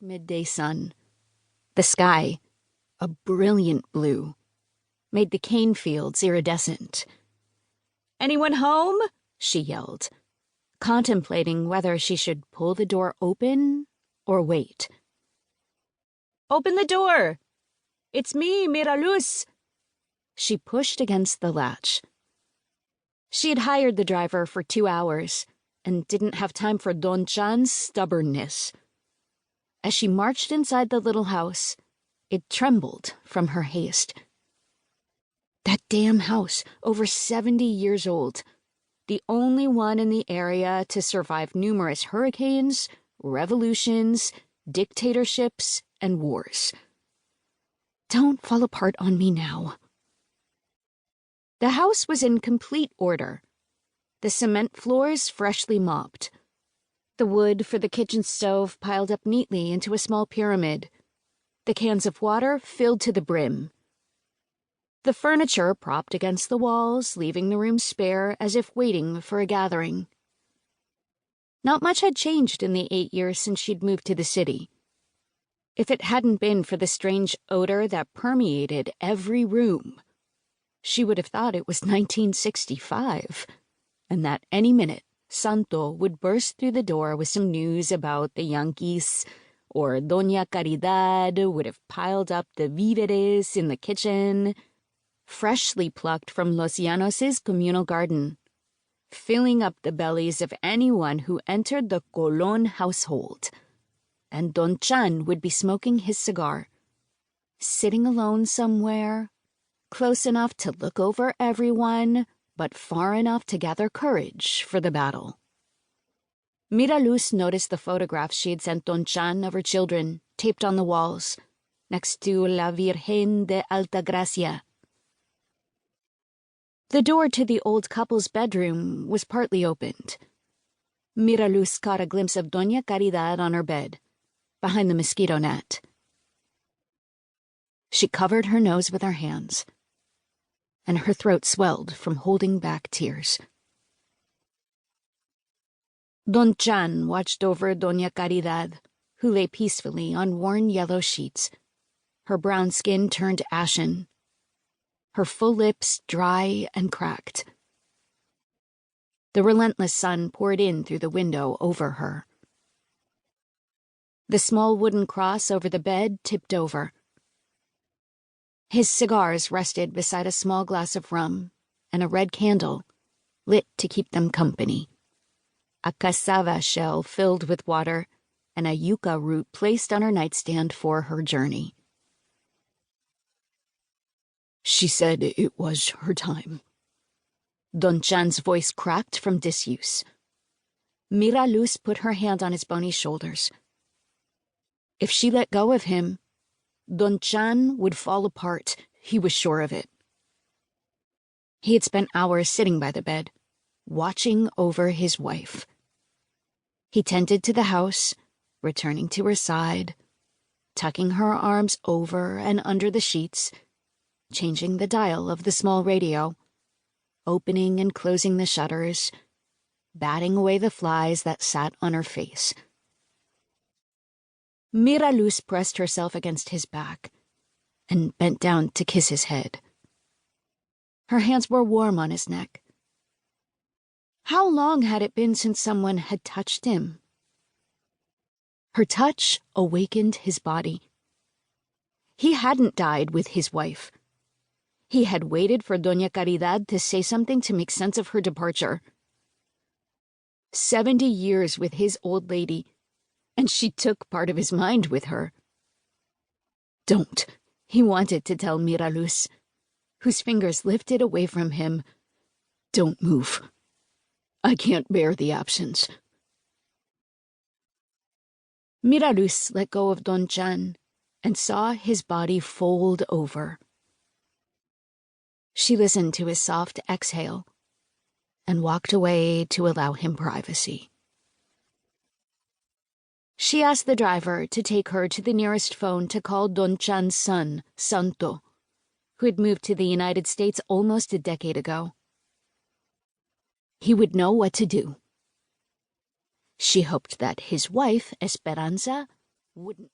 midday sun. The sky, a brilliant blue, made the cane fields iridescent. "Anyone home?" she yelled, contemplating whether she should pull the door open or wait. "Open the door! It's me, Miraluz!" She pushed against the latch. She had hired the driver for 2 hours and didn't have time for Don Chan's stubbornness. As she marched inside the little house, it trembled from her haste. That damn house, over 70 years old, the only one in the area to survive numerous hurricanes, revolutions, dictatorships, and wars. Don't fall apart on me now. The house was in complete order. The cement floors freshly mopped. The wood for the kitchen stove piled up neatly into a small pyramid. The cans of water filled to the brim. The furniture propped against the walls, leaving the room spare as if waiting for a gathering. Not much had changed in the 8 years since she'd moved to the city. If it hadn't been for the strange odor that permeated every room, she would have thought it was 1965, and that any minute Santo would burst through the door with some news about the Yankees, or Doña Caridad would have piled up the víveres in the kitchen, freshly plucked from Los Llanos' communal garden, filling up the bellies of anyone who entered the Colón household. And Don Chan would be smoking his cigar, sitting alone somewhere, close enough to look over everyone, but far enough to gather courage for the battle. Miraluz noticed the photographs she had sent Don Chan of her children, taped on the walls, next to La Virgen de Altagracia. The door to the old couple's bedroom was partly opened. Miraluz caught a glimpse of Doña Caridad on her bed, behind the mosquito net. She covered her nose with her hands, and her throat swelled from holding back tears. Don Chan watched over Doña Caridad, who lay peacefully on worn yellow sheets, her brown skin turned ashen, her full lips dry and cracked. The relentless sun poured in through the window over her. The small wooden cross over the bed tipped over. His cigars rested beside a small glass of rum and a red candle, lit to keep them company. A cassava shell filled with water and a yucca root placed on her nightstand for her journey. She said it was her time. Don Chan's voice cracked from disuse. Miraluz put her hand on his bony shoulders. If she let go of him, Don Chan would fall apart, he was sure of it. He had spent hours sitting by the bed, watching over his wife. He tended to the house, returning to her side, tucking her arms over and under the sheets, changing the dial of the small radio, opening and closing the shutters, batting away the flies that sat on her face. Miraluz pressed herself against his back and bent down to kiss his head. Her hands were warm on his neck. How long had it been since someone had touched him? Her touch awakened his body. He hadn't died with his wife. He had waited for Doña Caridad to say something to make sense of her departure. 70 years with his old lady, and she took part of his mind with her. Don't, he wanted to tell Miraluz, whose fingers lifted away from him. Don't move. I can't bear the absence. Miraluz let go of Don Chan and saw his body fold over. She listened to his soft exhale and walked away to allow him privacy. She asked the driver to take her to the nearest phone to call Don Chan's son, Santo, who had moved to the United States almost a decade ago. He would know what to do. She hoped that his wife, Esperanza, wouldn't.